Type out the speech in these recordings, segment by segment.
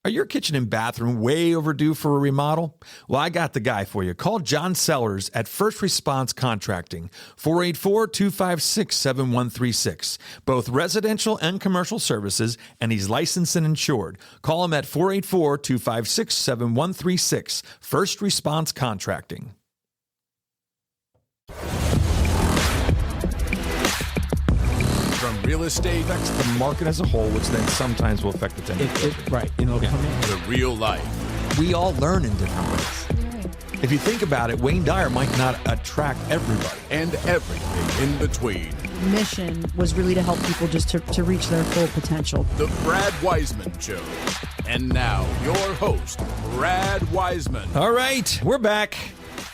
Are your kitchen and bathroom way overdue for a remodel? Well, I got the guy for you. Call John Sellers at First Response Contracting, 484-256-7136. Both residential and commercial services, and he's licensed and insured. Call him at 484-256-7136. First Response Contracting. From real estate Affects the market as a whole, which then sometimes will affect the tenant. Right. You know, come in. to real life. We all learn in different ways. If you think about it, Wayne Dyer might not attract everybody. And everything in between. Mission was really to help people just to reach their full potential. The Brad Weisman Show. And now, your host, Brad Weisman. All right, we're back.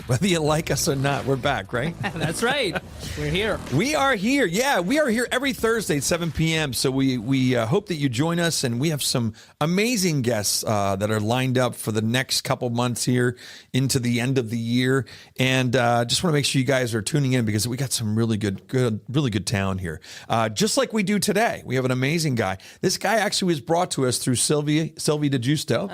Whether you like us or not, we're back, right? That's right. We're here. We are here. Yeah, we are here every Thursday at 7 p.m. So we hope that you join us. And we have some amazing guests that are lined up for the next couple months here into the end of the year. And just want to make sure you guys are tuning in because we got some really good talent here. Just like we do today. We have an amazing guy. This guy actually was brought to us through Sylvie DeGiusto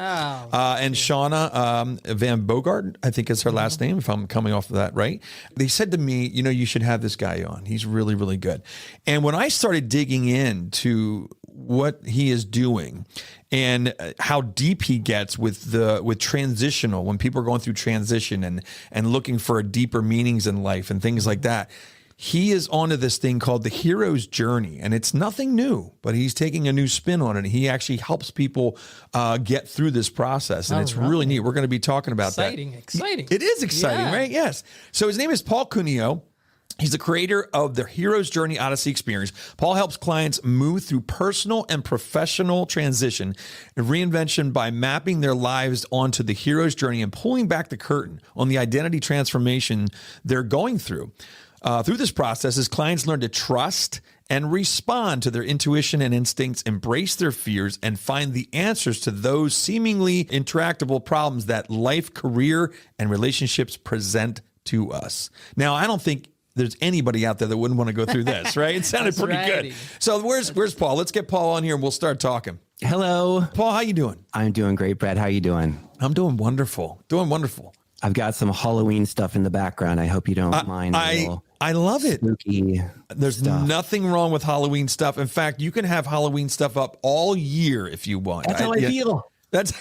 and Shauna Van Bogart, I think is her last name, if I'm coming off of that right. They said to me, you should have this guy on. He's really, really good. And when I started digging into what he is doing and how deep he gets with transitional, when people are going through transition and looking for deeper meanings in life and things like that, he is onto this thing called the hero's journey, and it's nothing new, but he's taking a new spin on it. He actually helps people get through this process, and it's really neat. We're going to be talking about that. Exciting. It is exciting, right? Yes. So his name is Paul Cuneo. He's the creator of the Hero's Journey Odyssey experience. Paul helps clients move through personal and professional transition and reinvention by mapping their lives onto the hero's journey and pulling back the curtain on the identity transformation they're going through. Through this process, his clients learn to trust and respond to their intuition and instincts, embrace their fears, and find the answers to those seemingly intractable problems that life, career, and relationships present to us. Now, I don't think there's anybody out there that wouldn't want to go through this, right? It sounded pretty good. So where's Paul? Let's get Paul on here and we'll start talking. Hello. Paul, how you doing? I'm doing great, Brad. How you doing? I'm doing wonderful. I've got some Halloween stuff in the background. I hope you don't mind. I love it. Spooky There's stuff. nothing wrong with Halloween stuff. In fact, you can have Halloween stuff up all year if you want. That's how I feel. That's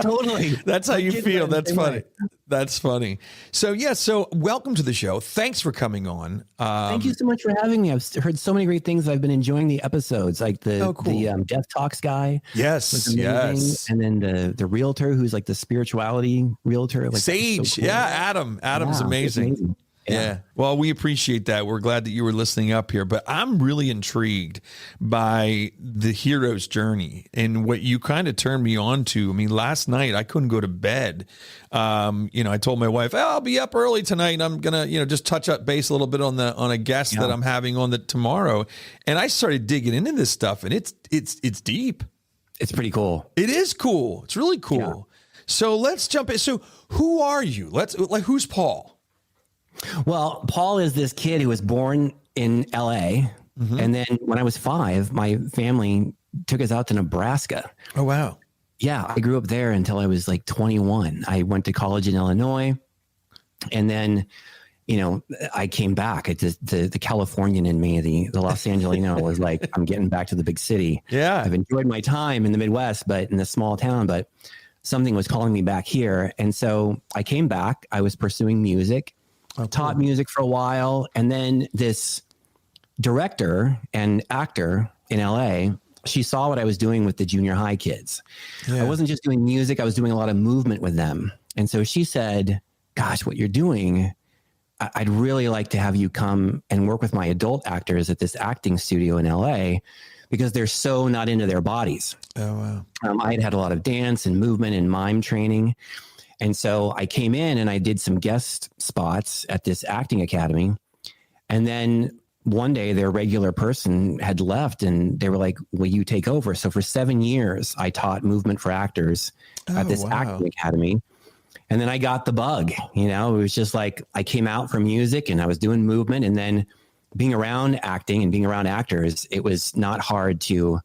Totally. That's how you feel. That's funny. That's funny. So welcome to the show. Thanks for coming on. Thank you so much for having me. I've heard so many great things. I've been enjoying the episodes, like the Death Talks guy. Yes, and then the realtor who's like the spirituality realtor, like Sage. So cool. Yeah, Adam's amazing. Yeah. Well, we appreciate that. We're glad that you were listening up here, but I'm really intrigued by the hero's journey and what you kind of turned me on to. I mean, last night I couldn't go to bed. I told my wife, I'll be up early tonight and I'm going to, just touch up base a little bit on a guest that I'm having on tomorrow. And I started digging into this stuff and it's deep. It's pretty cool. It is cool. It's really cool. Yeah. So let's jump in. So who are you? Who's Paul? Well, Paul is this kid who was born in LA. Mm-hmm. And then when I was 5, my family took us out to Nebraska. Oh, wow. Yeah. I grew up there until I was like 21. I went to college in Illinois. And then, I came back. The Californian in me, the Los Angelino was like, I'm getting back to the big city. Yeah. I've enjoyed my time in the Midwest, but in a small town, but something was calling me back here. And so I came back. I was pursuing music. Taught music for a while. And then this director and actor in LA, she saw what I was doing with the junior high kids. Yeah. I wasn't just doing music. I was doing a lot of movement with them. And so she said, gosh, what you're doing, I'd really like to have you come and work with my adult actors at this acting studio in LA because they're so not into their bodies. Oh, wow. I had a lot of dance and movement and mime training. And so I came in and I did some guest spots at this acting academy. And then one day their regular person had left and they were like, will you take over? So for 7 years, I taught movement for actors at this acting academy. And then I got the bug, it was just like I came out from music and I was doing movement, and then being around acting and being around actors, it was not hard to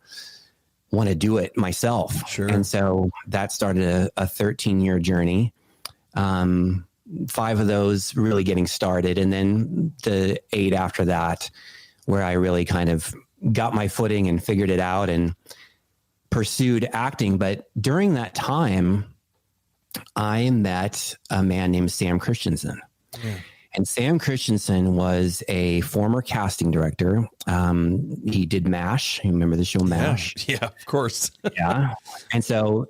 want to do it myself. Sure. And so that started a 13-year journey. 5 of those really getting started. And then the 8 after that, where I really kind of got my footing and figured it out and pursued acting. But during that time, I met a man named Sam Christensen. Yeah. And Sam Christensen was a former casting director. He did MASH. You remember the show MASH? Yeah, of course. Yeah. And so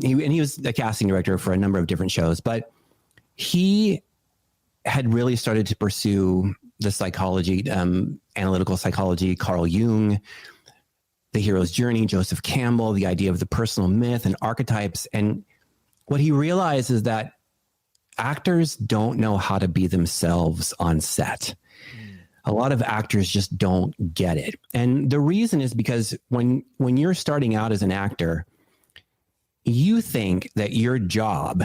he was a casting director for a number of different shows, but he had really started to pursue the psychology, analytical psychology, Carl Jung, the hero's journey, Joseph Campbell, the idea of the personal myth and archetypes. And what he realized is that actors don't know how to be themselves on set. A lot of actors just don't get it. And the reason is because when you're starting out as an actor, you think that your job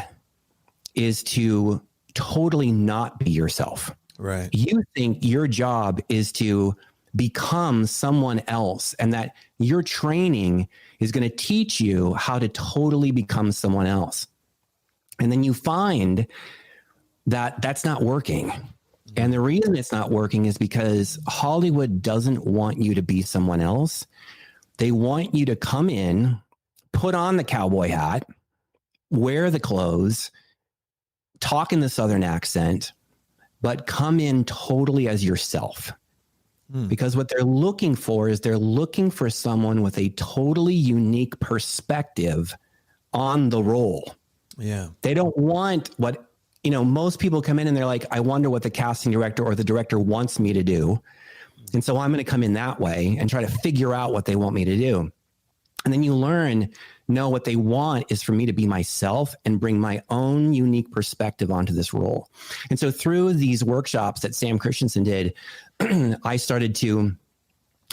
is to totally not be yourself. Right. You think your job is to become someone else, and that your training is going to teach you how to totally become someone else. And then you find that that's not working. And the reason it's not working is because Hollywood doesn't want you to be someone else. They want you to come in, put on the cowboy hat, wear the clothes, talk in the Southern accent, but come in totally as yourself. Because what they're looking for is they're looking for someone with a totally unique perspective on the role. Yeah. They don't want what, most people come in and they're like, I wonder what the casting director or the director wants me to do. And so I'm going to come in that way and try to figure out what they want me to do. And then you learn, no, what they want is for me to be myself and bring my own unique perspective onto this role. And so through these workshops that Sam Christensen did, I started to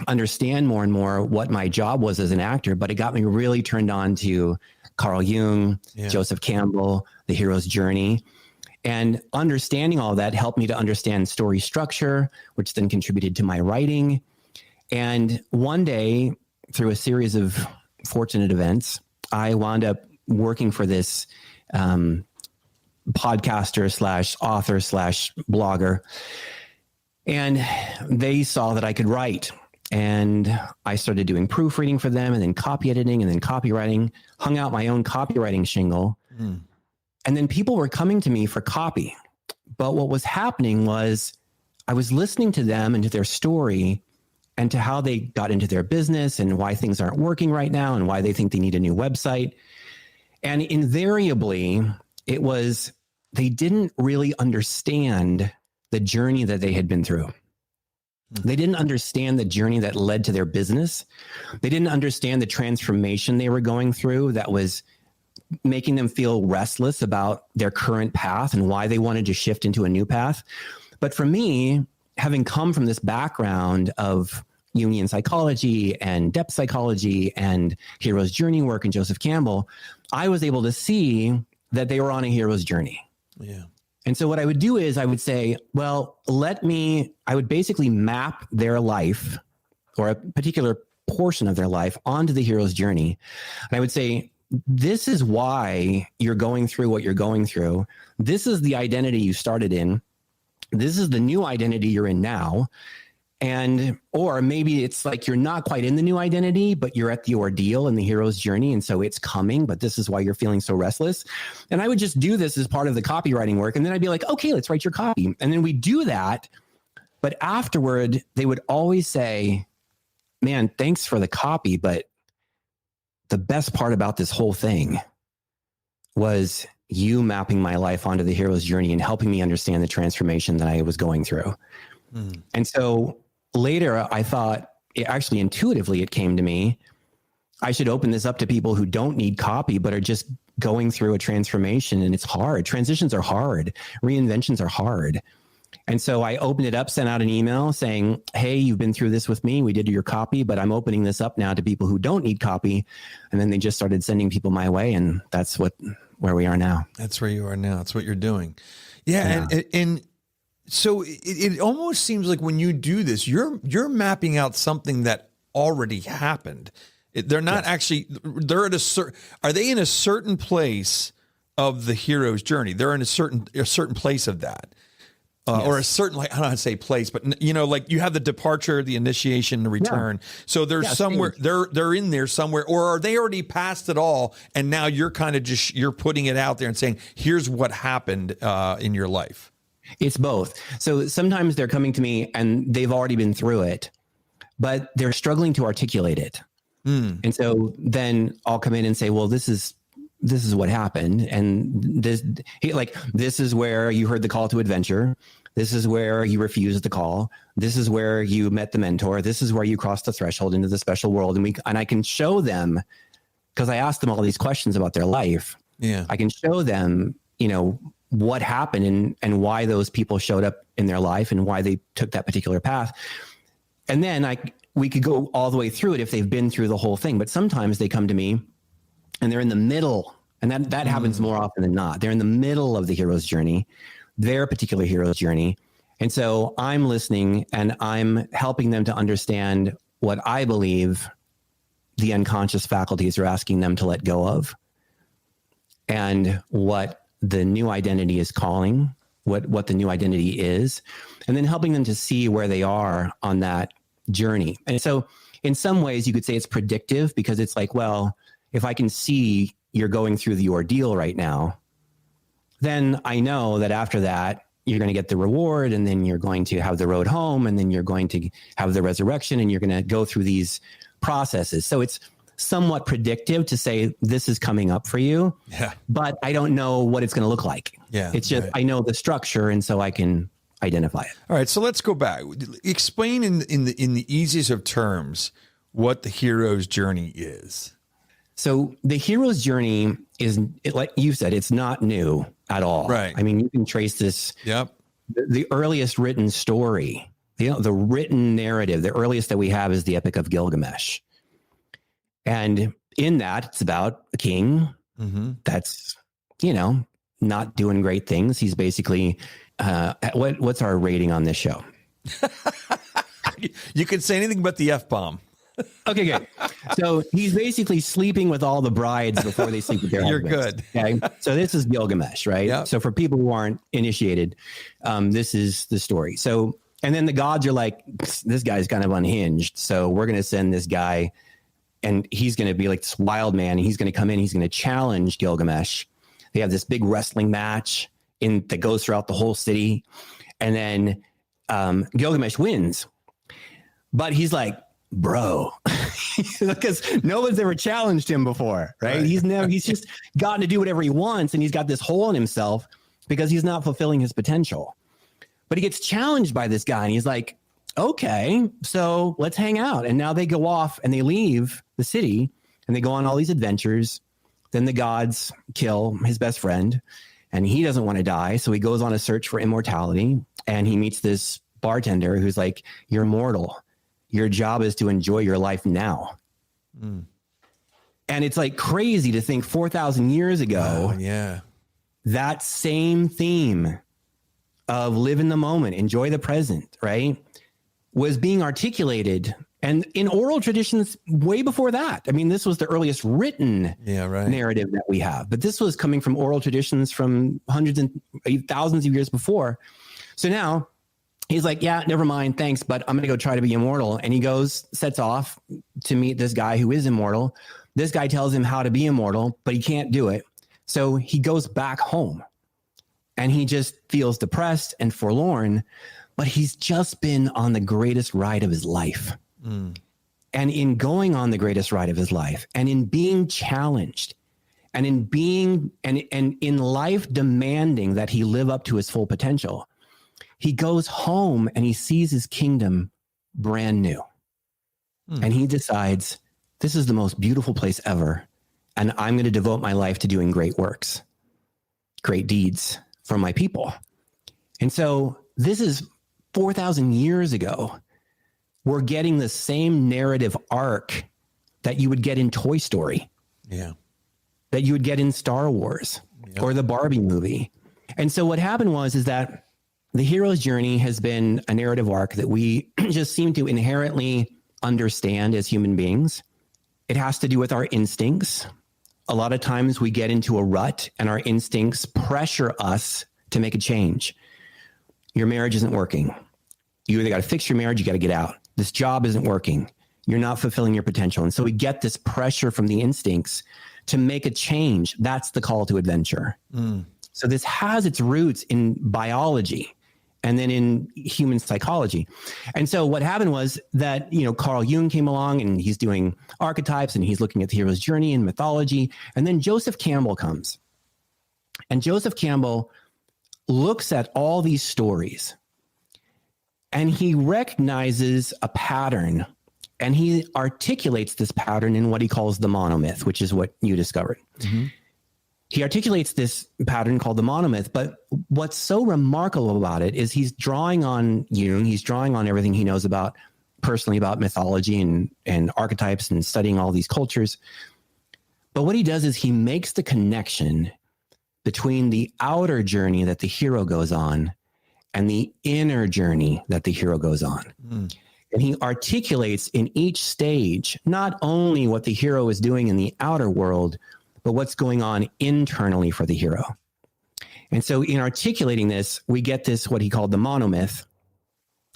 understand more and more what my job was as an actor, but it got me really turned on to Carl Jung, Joseph Campbell, the hero's journey. And understanding all that helped me to understand story structure, which then contributed to my writing. And one day, through a series of fortunate events, I wound up working for this podcaster slash author slash blogger. And they saw that I could write. And I started doing proofreading for them, and then copy editing, and then copywriting, hung out my own copywriting shingle. And then people were coming to me for copy. But what was happening was I was listening to them and to their story and to how they got into their business and why things aren't working right now and why they think they need a new website. And invariably, it was they didn't really understand the journey that they had been through. They didn't understand the journey that led to their business. They didn't understand the transformation they were going through that was making them feel restless about their current path and why they wanted to shift into a new path. But for me, having come from this background of Jungian psychology and depth psychology and hero's journey work and Joseph Campbell, I was able to see that they were on a hero's journey. Yeah. And so what I would do is I would say, well, I would basically map their life or a particular portion of their life onto the hero's journey. And I would say, this is why you're going through what you're going through. This is the identity you started in. This is the new identity you're in now. Or maybe it's like you're not quite in the new identity, but you're at the ordeal in the hero's journey. And so it's coming, but this is why you're feeling so restless. And I would just do this as part of the copywriting work. And then I'd be like, okay, let's write your copy. And then we do that. But afterward, they would always say, man, thanks for the copy. But the best part about this whole thing was you mapping my life onto the hero's journey and helping me understand the transformation that I was going through. And so later I thought, intuitively, it came to me, I should open this up to people who don't need copy, but are just going through a transformation. And it's hard. Transitions are hard. Reinventions are hard. And so I opened it up, sent out an email saying, hey, you've been through this with me. We did your copy, but I'm opening this up now to people who don't need copy. And then they just started sending people my way. And that's where we are now. That's where you are now. That's what you're doing. Yeah. And so it almost seems like when you do this, you're mapping out something that already happened. They're not actually, they're at are they in a certain place of the hero's journey? They're in a certain place of that. Or a certain, like, I don't know how to say place, but you know, like you have the departure, the initiation, the return. So there's somewhere they're in there somewhere, or are they already past it all? And now you're kind of just, you're putting it out there and saying, here's what happened in your life. It's both. So sometimes they're coming to me and they've already been through it, but they're struggling to articulate it. And so then I'll come in and say, well, this is what happened. And this is where you heard the call to adventure. This is where you refused the call. This is where you met the mentor. This is where you crossed the threshold into the special world. And I can show them, because I asked them all these questions about their life. Yeah. I can show them, you know, what happened and why those people showed up in their life and why they took that particular path. And then we could go all the way through it if they've been through the whole thing. But sometimes they come to me and they're in the middle, and that happens more often than not. They're in the middle of the hero's journey, their particular hero's journey. And so I'm listening and I'm helping them to understand what I believe the unconscious faculties are asking them to let go of, and what the new identity is calling, what the new identity is, and then helping them to see where they are on that journey. And so in some ways you could say it's predictive, because it's like, well, if I can see you're going through the ordeal right now, then I know that after that, you're going to get the reward, and then you're going to have the road home, and then you're going to have the resurrection, and you're going to go through these processes. So it's somewhat predictive to say this is coming up for you, but I don't know what it's going to look like. Yeah, it's just, I know the structure, and so I can identify it. All right, so let's go back. Explain in the easiest of terms what the hero's journey is. So the hero's journey is, like you said, it's not new at all. Right. I mean, you can trace this. Yep. The earliest written story, the written narrative, the earliest that we have is the Epic of Gilgamesh. And in that, it's about a king that's, not doing great things. He's basically, what's our rating on this show? You can say anything but the F-bomb. Okay, good. So he's basically sleeping with all the brides before they sleep with their husbands. You're good. Okay. So this is Gilgamesh, right? Yep. So for people who aren't initiated, this is the story. So, and then the gods are like, this guy's kind of unhinged. So we're going to send this guy, and he's going to be like this wild man. And he's going to come in. He's going to challenge Gilgamesh. They have this big wrestling match that goes throughout the whole city. And then Gilgamesh wins. But he's like, bro, because no one's ever challenged him before, right? He's just gotten to do whatever he wants, and he's got this hole in himself because he's not fulfilling his potential. But he gets challenged by this guy, and he's like, okay, so let's hang out. And now they go off and they leave the city and they go on all these adventures. Then the gods kill his best friend, and he doesn't want to die, so he goes on a search for immortality, and he meets this bartender who's like, you're immortal. Your job is to enjoy your life now. And it's like crazy to think 4,000 years ago, that same theme of live in the moment, enjoy the present, right, was being articulated. And in oral traditions way before that. I mean, this was the earliest written narrative that we have. But this was coming from oral traditions from hundreds and thousands of years before. So now he's like, yeah, never mind, thanks, but I'm going to go try to be immortal. And he sets off to meet this guy who is immortal. This guy tells him how to be immortal, but he can't do it. So he goes back home, and he just feels depressed and forlorn, but he's just been on the greatest ride of his life. And in going on the greatest ride of his life, and in being challenged, and in being, and in life demanding that he live up to his full potential, he goes home and he sees his kingdom brand new. And he decides, this is the most beautiful place ever. And I'm going to devote my life to doing great works, great deeds for my people. And so this is 4,000 years ago. We're getting the same narrative arc that you would get in Toy Story. That you would get in Star Wars or the Barbie movie. And so what happened is that the hero's journey has been a narrative arc that we just seem to inherently understand as human beings. It has to do with our instincts. A lot of times we get into a rut and our instincts pressure us to make a change. Your marriage isn't working. You either got to fix your marriage, you got to get out. This job isn't working. You're not fulfilling your potential. And so we get this pressure from the instincts to make a change. That's the call to adventure. So this has its roots in biology and then in human psychology. And so what happened was that, Carl Jung came along and he's doing archetypes and he's looking at the hero's journey and mythology. And then Joseph Campbell comes. And Joseph Campbell looks at all these stories and he recognizes a pattern, and he articulates this pattern in what he calls the monomyth, which is what you discovered. He articulates this pattern called the monomyth, but what's so remarkable about it is he's drawing on Jung, he's drawing on everything he knows about personally about mythology and archetypes and studying all these cultures. But what he does is he makes the connection between the outer journey that the hero goes on and the inner journey that the hero goes on. And he articulates in each stage, not only what the hero is doing in the outer world, but what's going on internally for the hero. And so in articulating this, we get this, what he called the monomyth.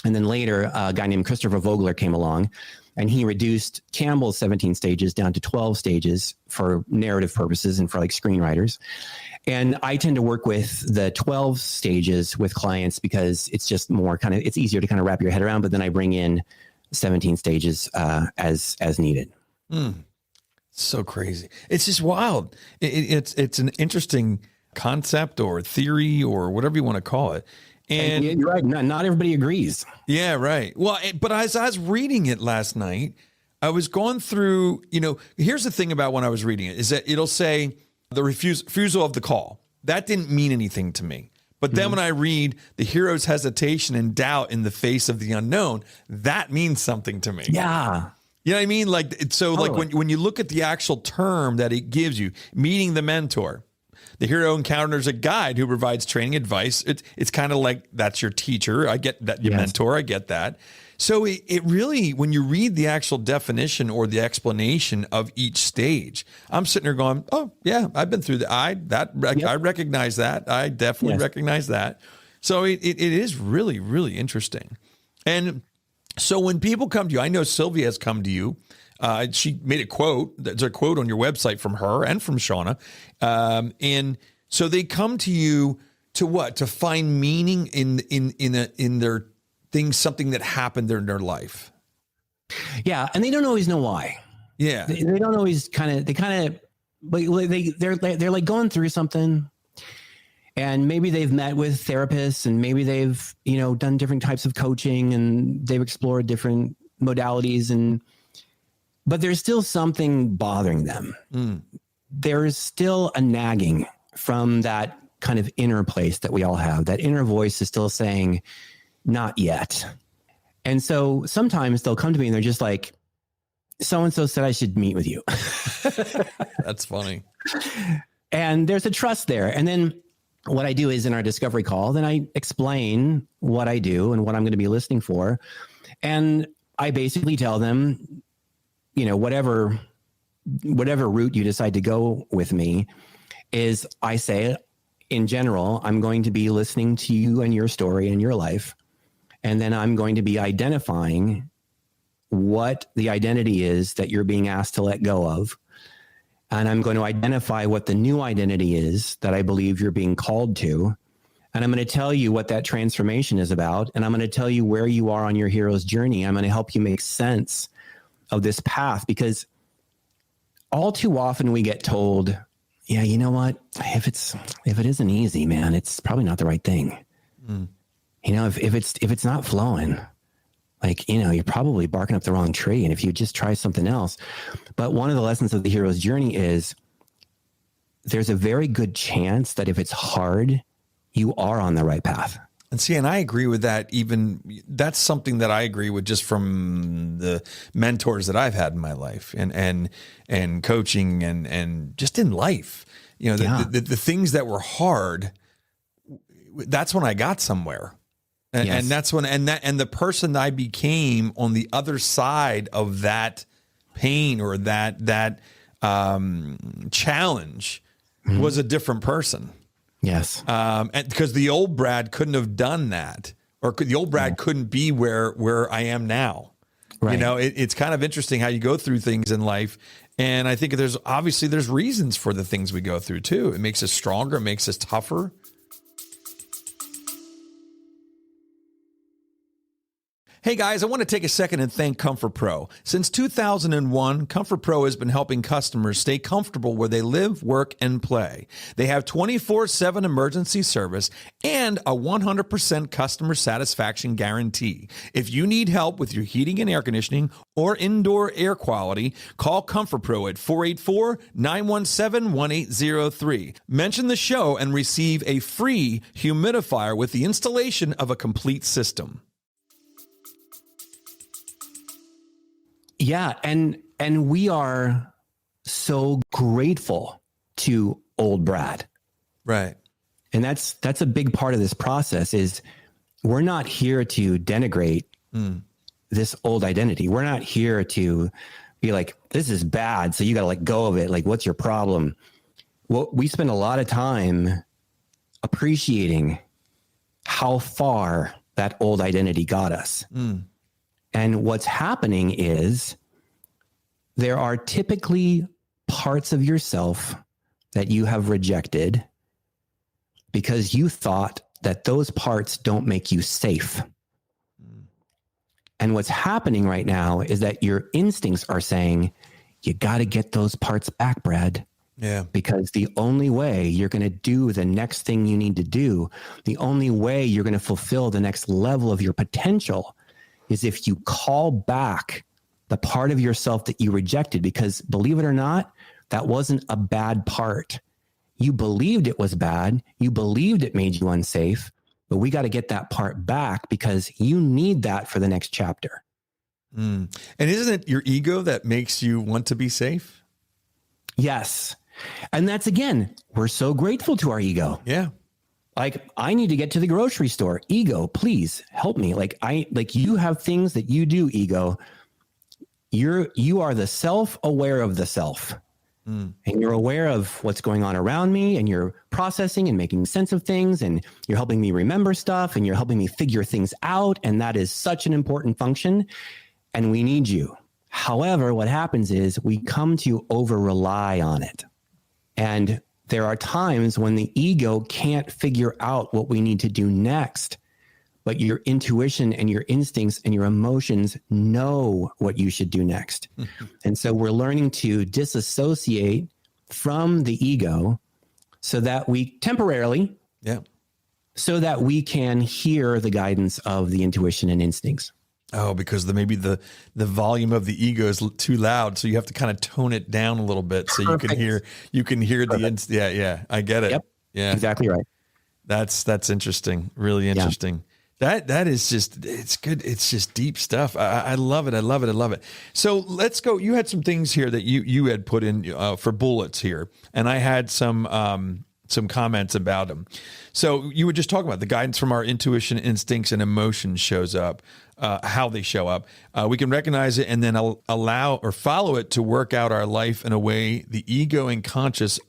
And then later, a guy named Christopher Vogler came along and he reduced Campbell's 17 stages down to 12 stages for narrative purposes and for like screenwriters. And I tend to work with the 12 stages with clients because it's just more it's easier to kind of wrap your head around, but then I bring in 17 stages as needed. So crazy. It's just wild. It's an interesting concept or theory or whatever you want to call it. And you're right. Not everybody agrees. Yeah, right. Well, but as I was reading it last night, I was going through, here's the thing about when I was reading it is that it'll say the refusal of the call. That didn't mean anything to me. But then when I read the hero's hesitation and doubt in the face of the unknown, that means something to me. Yeah. You know what I mean? Like when you look at the actual term that it gives you, meeting the mentor, the hero encounters a guide who provides training advice. It's kind of like that's your teacher. I get that, your mentor. I get that. So it really, when you read the actual definition or the explanation of each stage, I'm sitting there going, oh yeah, I've been through I recognize that. I definitely recognize that. So it is really, really interesting. And so when people come to you, I know Sylvia has come to you. She made a quote. There's a quote on your website from her and from Shauna. And so they come to you to what? To find meaning in their things, something that happened in their life. Yeah. And they don't always know why. Yeah. They don't always they're like going through something, and maybe they've met with therapists and maybe they've, done different types of coaching and they've explored different modalities but there's still something bothering them. There is still a nagging from that kind of inner place that we all have. That inner voice is still saying, not yet. And so sometimes they'll come to me and they're just like, so-and-so said I should meet with you. That's funny. And there's a trust there. And then what I do is in our discovery call, then I explain what I do and what I'm going to be listening for. And I basically tell them, whatever route you decide to go with me is, I say, in general, I'm going to be listening to you and your story and your life. And then I'm going to be identifying what the identity is that you're being asked to let go of. And I'm going to identify what the new identity is that I believe you're being called to. And I'm going to tell you what that transformation is about. And I'm going to tell you where you are on your hero's journey. I'm going to help you make sense of this path, because all too often we get told, yeah, you know what? If it isn't easy, man, it's probably not the right thing. If it's not flowing, you're probably barking up the wrong tree. And if you just try something else. But one of the lessons of the hero's journey is there's a very good chance that if it's hard, you are on the right path. And I agree with that. That's something that I agree with just from the mentors that I've had in my life and coaching and just in life, the things that were hard, that's when I got somewhere. And that's when, and the person I became on the other side of that pain or that challenge was a different person. Yes. And because the old Brad couldn't have done that, or the old Brad couldn't be where I am now. Right. You know, it's kind of interesting how you go through things in life. And I think there's reasons for the things we go through too. It makes us stronger. It makes us tougher. Hey guys, I want to take a second and thank Comfort Pro. Since 2001, Comfort Pro has been helping customers stay comfortable where they live, work, and play. They have 24/7 emergency service and a 100% customer satisfaction guarantee. If you need help with your heating and air conditioning or indoor air quality, call Comfort Pro at 484-917-1803. Mention the show and receive a free humidifier with the installation of a complete system. Yeah, and we are so grateful to old Brad. Right. And that's a big part of this process is we're not here to denigrate this old identity. We're not here to be like, this is bad, so you got to let go of it. Like, what's your problem? Well, we spend a lot of time appreciating how far that old identity got us. And what's happening is there are typically parts of yourself that you have rejected because you thought that those parts don't make you safe. And what's happening right now is that your instincts are saying, you got to get those parts back, Brad. Yeah. Because the only way you're going to do the next thing you need to do, the only way you're going to fulfill the next level of your potential is if you call back the part of yourself that you rejected, because believe it or not, that wasn't a bad part. You believed it was bad. You believed it made you unsafe, but we got to get that part back because you need that for the next chapter. And isn't it your ego that makes you want to be safe? Yes. And that's, again, we're so grateful to our ego. Yeah. Like, I need to get to the grocery store. Ego, please help me. Like you have things that you do, ego. You are the self-aware of the self. And you're aware of what's going on around me, and you're processing and making sense of things, and you're helping me remember stuff, and you're helping me figure things out. And that is such an important function. And we need you. However, what happens is we come to over-rely on it. And there are times when the ego can't figure out what we need to do next, but your intuition and your instincts and your emotions know what you should do next. And so we're learning to disassociate from the ego so that we temporarily, so that we can hear the guidance of the intuition and instincts. Oh, because maybe the volume of the ego is too loud, so you have to kind of tone it down a little bit so Perfect. you can hear the yeah, I get it. Yep. Yeah. Exactly right. That's interesting. Really interesting. That is just, it's good. It's just deep stuff. I love it. I love it. I love it. So let's go. You had some things here that you had put in for bullets here, and I had some comments about them. So you were just talking about the guidance from our intuition, instincts, and emotions shows up, how they show up. We can recognize it and then allow or follow it to work out our life in a way the ego and conscious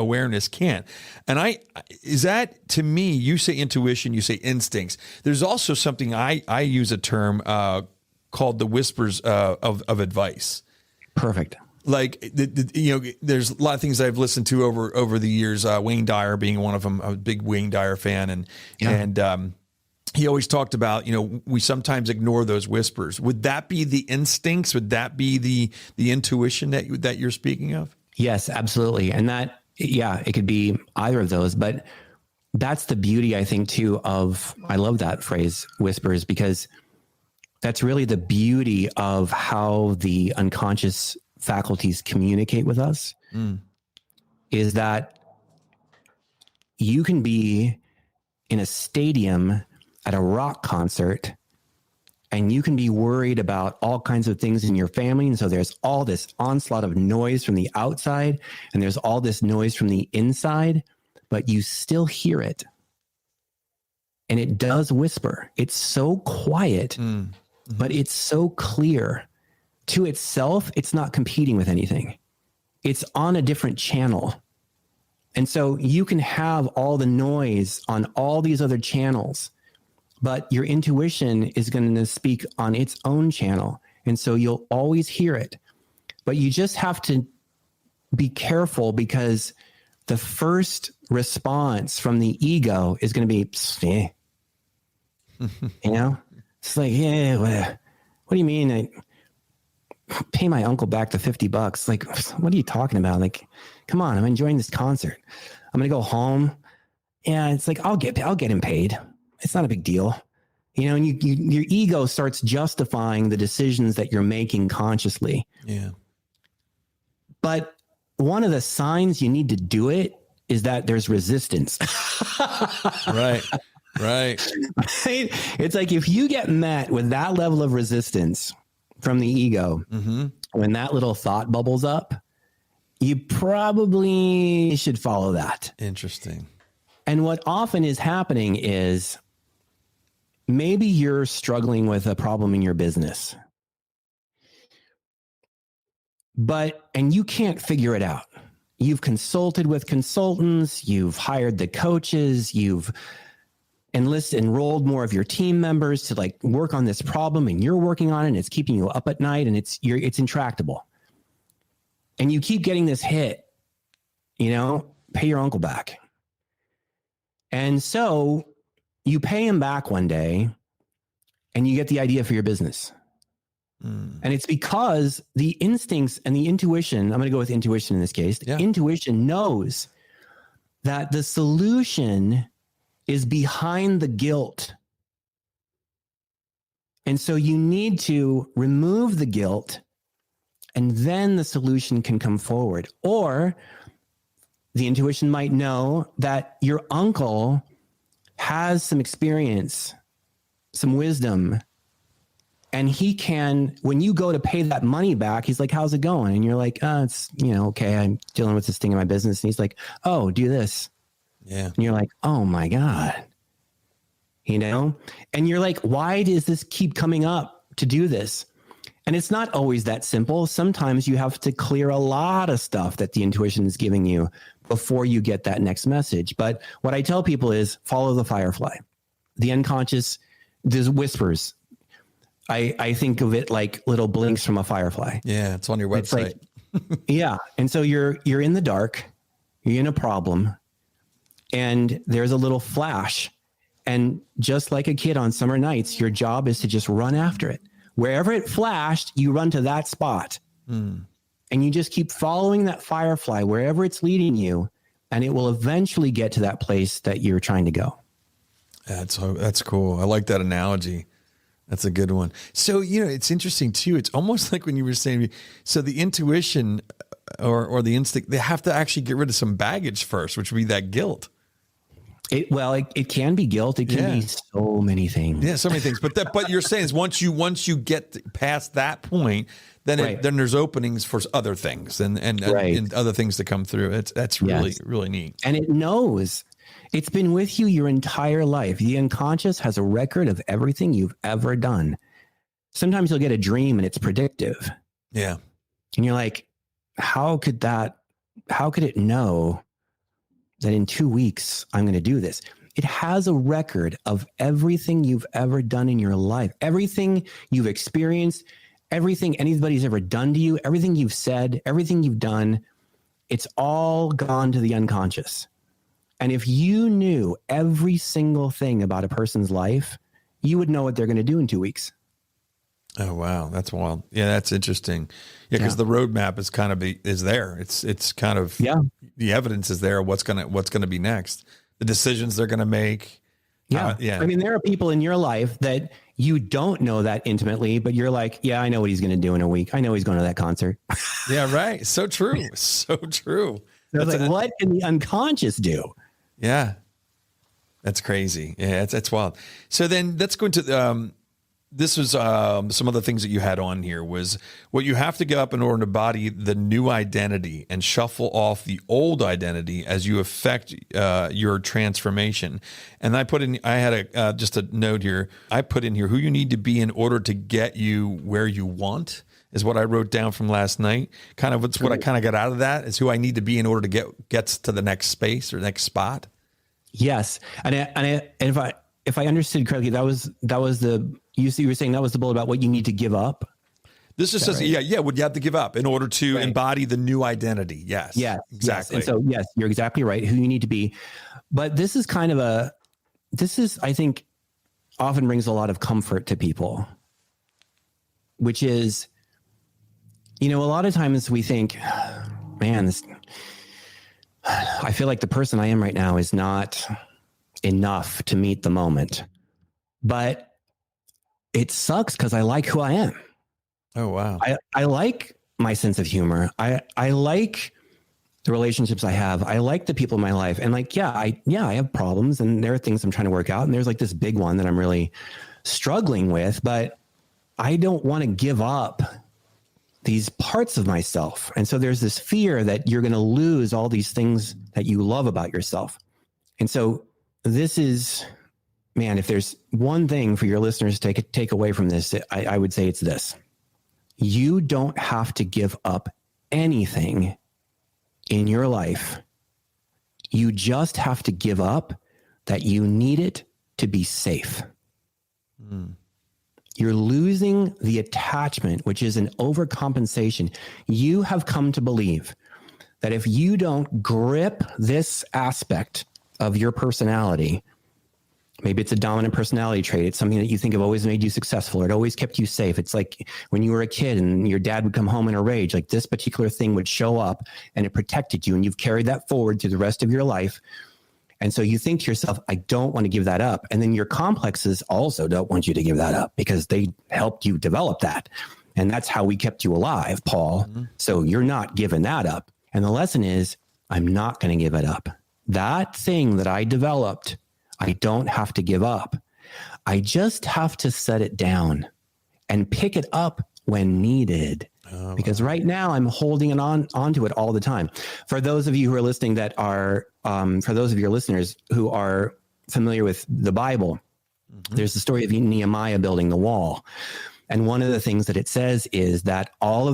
awareness can't. And is that, to me, you say intuition, you say instincts. There's also something I use a term called the whispers of advice. Perfect. Like, there's a lot of things I've listened to over the years, Wayne Dyer being one of them. I'm a big Wayne Dyer fan. And he always talked about, we sometimes ignore those whispers. Would that be the instincts? Would that be the intuition that you're speaking of? Yes, absolutely. And that, it could be either of those, but that's the beauty, I think, too, I love that phrase, whispers, because that's really the beauty of how the unconscious faculties communicate with us, is that you can be in a stadium at a rock concert and you can be worried about all kinds of things in your family. And so there's all this onslaught of noise from the outside and there's all this noise from the inside, but you still hear it. And it does whisper. It's so quiet, but it's so clear to itself, it's not competing with anything. It's on a different channel. And so you can have all the noise on all these other channels, but your intuition is going to speak on its own channel. And so you'll always hear it. But you just have to be careful, because the first response from the ego is going to be, eh. You know, it's like, yeah, what do you mean? I pay my uncle back the $50. Like, what are you talking about? Like, come on, I'm enjoying this concert. I'm going to go home. Yeah. It's like, I'll get him paid. It's not a big deal. You know, and your ego starts justifying the decisions that you're making consciously. Yeah. But one of the signs you need to do it is that there's resistance. Right. Right. It's like, if you get met with that level of resistance from the ego, when that little thought bubbles up, you probably should follow that. Interesting. And what often is happening is, maybe you're struggling with a problem in your business, and you can't figure it out. You've consulted with consultants, you've hired the coaches, you've enrolled more of your team members to like work on this problem, and you're working on it, and it's keeping you up at night, and it's intractable. And you keep getting this hit, you know, pay your uncle back. And so you pay him back one day, and you get the idea for your business. And it's because the instincts and the intuition, I'm going to go with intuition in this case. The intuition knows that the solution is behind the guilt. And so you need to remove the guilt, and then the solution can come forward. Or the intuition might know that your uncle has some experience, some wisdom, and he can, when you go to pay that money back, he's like, how's it going? And you're like, it's, you know, okay, I'm dealing with this thing in my business. And he's like, oh, do this. Yeah. And you're like, oh my God, you know? And you're like, why does this keep coming up to do this? And it's not always that simple. Sometimes you have to clear a lot of stuff that the intuition is giving you before you get that next message. But what I tell people is, follow the firefly. The unconscious, there's whispers. I think of it like little blinks from a firefly. Yeah, it's on your website. Like, yeah. And so you're in the dark, you're in a problem, and there's a little flash. And just like a kid on summer nights, your job is to just run after it. Wherever it flashed, you run to that spot. And you just keep following that firefly wherever it's leading you, and it will eventually get to that place that you're trying to go. That's cool. I like that analogy. That's a good one. So, you know, it's interesting too. It's almost like when you were saying, so the intuition or the instinct, they have to actually get rid of some baggage first, which would be that guilt. It can be guilt. It can be so many things. Yeah, so many things. But you're saying is once you get past that point, then then there's openings for other things and other things to come through. That's really really neat. And it knows. It's been with you your entire life. The unconscious has a record of everything you've ever done. Sometimes you'll get a dream and it's predictive. Yeah. And you're like, how could it know that in 2 weeks I'm going to do this? It has a record of everything you've ever done in your life, everything you've experienced, everything anybody's ever done to you, everything you've said, everything you've done. It's all gone to the unconscious. And if you knew every single thing about a person's life, you would know what they're going to do in 2 weeks. Oh, wow. That's wild. Yeah, that's interesting. Yeah, because the roadmap is kind of is there. It's kind of the evidence is there. What's gonna be next? The decisions they're gonna make. Yeah. I mean, there are people in your life that you don't know that intimately, but you're like, yeah, I know what he's going to do in a week. I know he's going to that concert. Yeah, right. So true. So true. So like, what can the unconscious do? Yeah. That's crazy. Yeah, that's wild. So then let's go into this was some other things that you had on here was what you have to give up in order to embody the new identity and shuffle off the old identity as you affect your transformation. And I had just a note here. I put in here who you need to be in order to get you where you want. is what I wrote down from last night. Kind of what I kind of got out of that is who I need to be in order to get to the next space or next spot. Yes. And if I understood correctly, that was you were saying that was the bullet about what you need to give up. This just says, right? What you have to give up in order to embody the new identity. Yes. Yeah, exactly. Yes. And so, yes, you're exactly right. Who you need to be. But this is I think, often brings a lot of comfort to people, which is, a lot of times we think, man, I feel like the person I am right now is not enough to meet the moment. But it sucks because I like who I am. Oh, wow. I like my sense of humor. I like the relationships I have. I like the people in my life. And I have problems and there are things I'm trying to work out. And there's like this big one that I'm really struggling with, but I don't want to give up these parts of myself. And so there's this fear that you're going to lose all these things that you love about yourself. And so this is, man, if there's one thing for your listeners to take away from this, I would say it's this. You don't have to give up anything in your life. You just have to give up that you need it to be safe. You're losing the attachment, which is an overcompensation. You have come to believe that if you don't grip this aspect of your personality, maybe it's a dominant personality trait. It's something that you think have always made you successful, or it always kept you safe. It's like when you were a kid and your dad would come home in a rage, like this particular thing would show up and it protected you, and you've carried that forward through the rest of your life. And so you think to yourself, I don't want to give that up. And then your complexes also don't want you to give that up because they helped you develop that. And that's how we kept you alive, Paul. Mm-hmm. So you're not giving that up. And the lesson is, I'm not going to give it up. That thing that I developed, I don't have to give up. I just have to set it down and pick it up when needed. Because right now I'm holding it onto it all the time. For those of you who are listening for those of your listeners who are familiar with the Bible, there's the story of Nehemiah building the wall. And one of the things that it says is that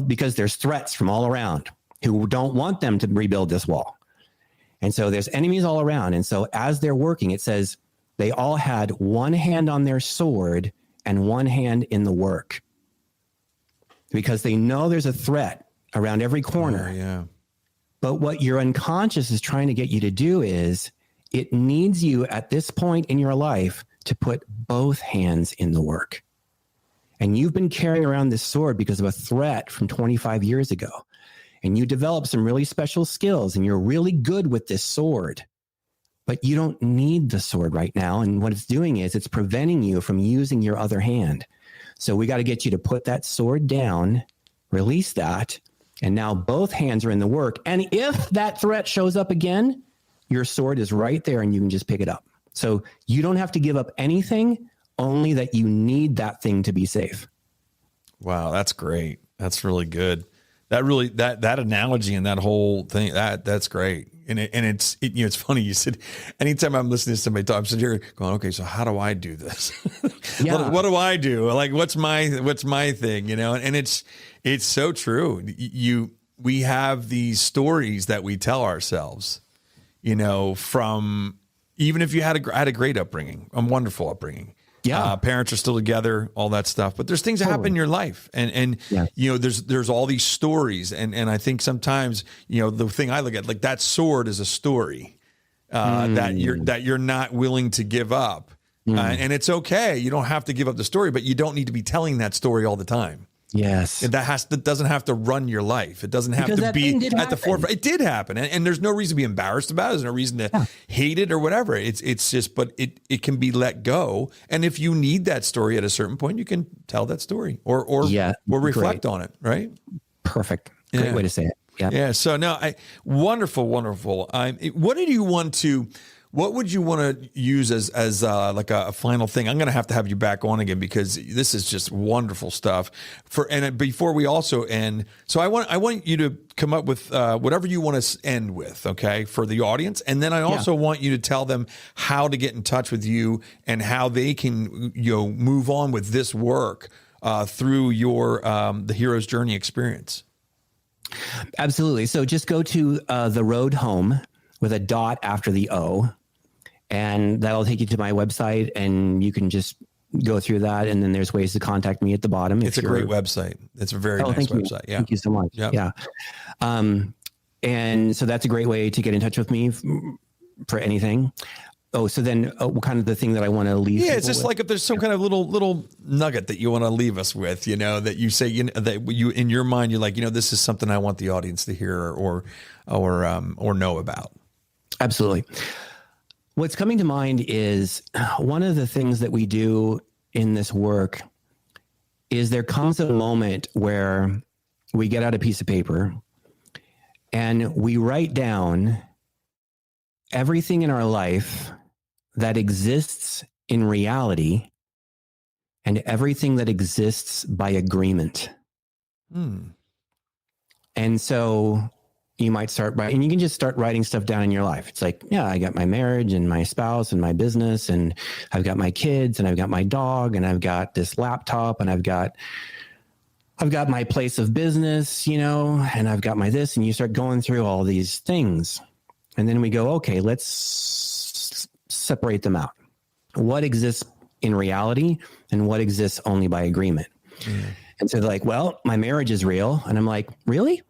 because there's threats from all around who don't want them to rebuild this wall. And so there's enemies all around. And so as they're working, it says they all had one hand on their sword and one hand in the work. Because they know there's a threat around every corner. Yeah. But what your unconscious is trying to get you to do is it needs you at this point in your life to put both hands in the work. And you've been carrying around this sword because of a threat from 25 years ago. And you develop some really special skills and you're really good with this sword. But you don't need the sword right now. And what it's doing is it's preventing you from using your other hand. So we got to get you to put that sword down, release that, and now both hands are in the work. And if that threat shows up again, your sword is right there and you can just pick it up. So you don't have to give up anything, only that you need that thing to be safe. Wow, that's great. That's really good. That analogy and that whole thing, that's great. And it's funny. You said, anytime I'm listening to somebody talk, I'm sitting here going, okay, so how do I do this? Yeah. What do I do? Like, what's my thing? And it's so true. We have these stories that we tell ourselves, from, even if you had a great upbringing, a wonderful upbringing. Yeah. Parents are still together, all that stuff. But there's things that happen in your life. And there's all these stories. And I think sometimes, the thing I look at, like that sword is a story that you're not willing to give up. And it's okay. You don't have to give up the story, but you don't need to be telling that story all the time. Yes. That doesn't have to run your life. It doesn't have to be at the forefront. It did happen. And there's no reason to be embarrassed about it. There's no reason to hate it or whatever. It's just, but it can be let go. And if you need that story at a certain point, you can tell that story or reflect on it. Right. Perfect. Great way to say it. Yeah. Yeah. So no, wonderful. What would you want to use as like a final thing? I'm going to have you back on again because this is just wonderful stuff. And before we also end, so I want you to come up with whatever you want to end with, okay, for the audience, and then I also want you to tell them how to get in touch with you and how they can move on with this work through your the hero's journey experience? Absolutely. So just go to the road home with a dot after the O, and that'll take you to my website, and you can just go through that. And then there's ways to contact me at the bottom. It's a great website. It's a very nice website. Yeah. Thank you so much. Yep. Yeah. And so that's a great way to get in touch with me for anything. Oh, so then what kind of the thing that I want to leave? Yeah, it's just with? Like if there's some kind of little nugget that you want to leave us with, that you say, that you in your mind, you're like, this is something I want the audience to hear or know about. Absolutely. What's coming to mind is one of the things that we do in this work is there comes a moment where we get out a piece of paper and we write down everything in our life that exists in reality and everything that exists by agreement. And so you might start by, and you can just start writing stuff down in your life. It's like, yeah, I got my marriage and my spouse and my business, and I've got my kids and I've got my dog and I've got this laptop and I've got my place of business, and I've got my this, and you start going through all these things. And then we go, okay, let's separate them out. What exists in reality and what exists only by agreement? And so they're like, well, my marriage is real. And I'm like, really?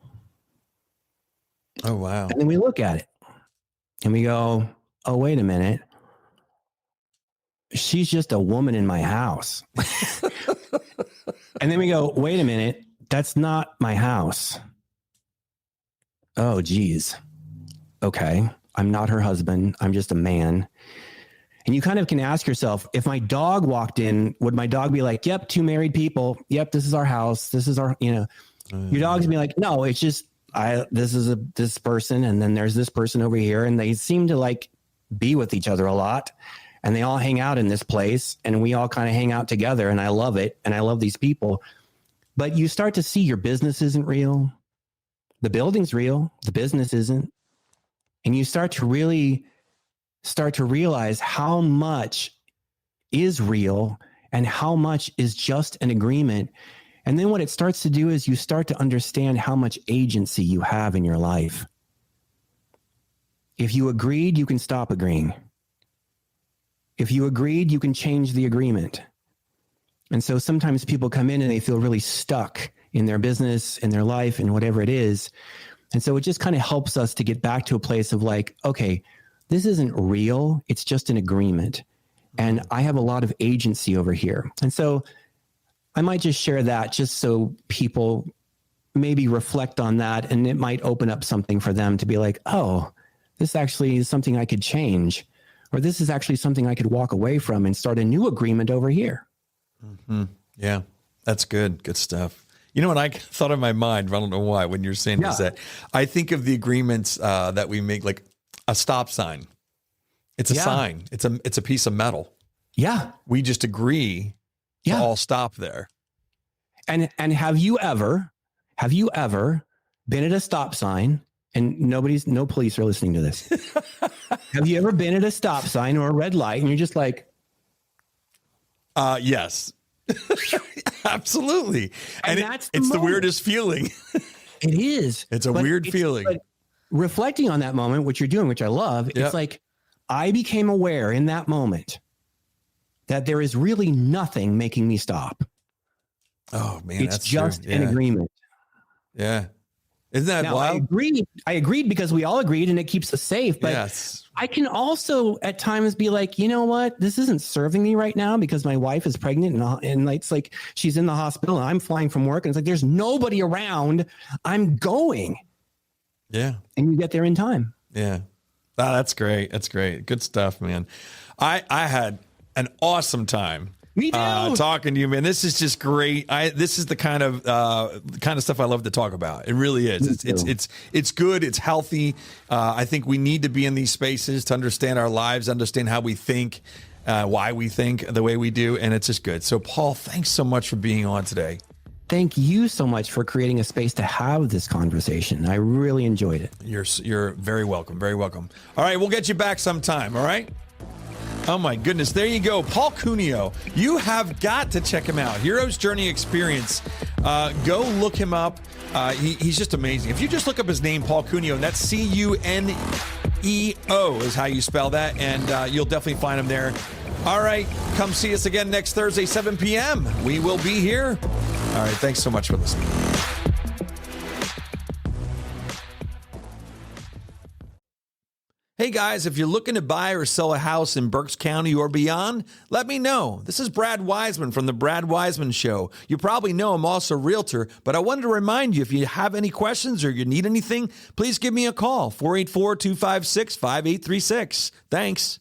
Oh, wow. And then we look at it and we go, oh, wait a minute. She's just a woman in my house. And then we go, wait a minute. That's not my house. Oh, geez. Okay. I'm not her husband. I'm just a man. And you kind of can ask yourself, if my dog walked in, would my dog be like, yep, two married people. Yep. This is our house. This is our, your dog's be like, no, it's just, this is this person. And then there's this person over here. And they seem to like be with each other a lot. And they all hang out in this place and we all kind of hang out together. And I love it. And I love these people. But you start to see your business isn't real. The building's real. The business isn't. And you start to realize how much is real and how much is just an agreement. And then what it starts to do is you start to understand how much agency you have in your life. If you agreed, you can stop agreeing. If you agreed, you can change the agreement. And so sometimes people come in and they feel really stuck in their business, in their life, and whatever it is. And so it just kind of helps us to get back to a place of like, okay, this isn't real. It's just an agreement. And I have a lot of agency over here. And so I might just share that just so people maybe reflect on that. And it might open up something for them to be like, oh, this actually is something I could change. Or this is actually something I could walk away from and start a new agreement over here. Mm-hmm. Yeah, that's good. Good stuff. You know what I thought in my mind, I don't know why, when you're saying this, that I think of the agreements that we make, like a stop sign. It's a sign. It's a piece of metal. Yeah. We just agree to all stop there. And have you ever been at a stop sign? And no police are listening to this. Have you ever been at a stop sign or a red light and you're just like, yes, absolutely. And it's the weirdest feeling. It is. It's a weird feeling. But reflecting on that moment, what you're doing, which I love, it's like, I became aware in that moment that there is really nothing making me stop. Oh man, it's just an agreement. Yeah. Isn't that wild? I agreed because we all agreed and it keeps us safe. But I can also at times be like, you know what? This isn't serving me right now because my wife is pregnant and it's like she's in the hospital and I'm flying from work and it's like there's nobody around. I'm going. Yeah. And you get there in time. Yeah. Oh, that's great. That's great. Good stuff, man. I had an awesome time. Me too. Talking to you, man. This is just great. This is the kind of stuff I love to talk about. It really is. It's good. It's healthy. I think we need to be in these spaces to understand our lives, understand how we think, why we think the way we do, and it's just good. So, Paul, thanks so much for being on today. Thank you so much for creating a space to have this conversation. I really enjoyed it. You're very welcome. Very welcome. All right, we'll get you back sometime. All right. Oh my goodness. There you go. Paul Cuneo. You have got to check him out. Hero's Journey Experience. Go look him up. He's just amazing. If you just look up his name, Paul Cuneo, and that's Cuneo is how you spell that, and you'll definitely find him there. All right. Come see us again next Thursday, 7 p.m. We will be here. All right. Thanks so much for listening. Hey guys, if you're looking to buy or sell a house in Berks County or beyond, let me know. This is Brad Weisman from The Brad Weisman Show. You probably know I'm also a realtor, but I wanted to remind you, if you have any questions or you need anything, please give me a call, 484-256-5836. Thanks.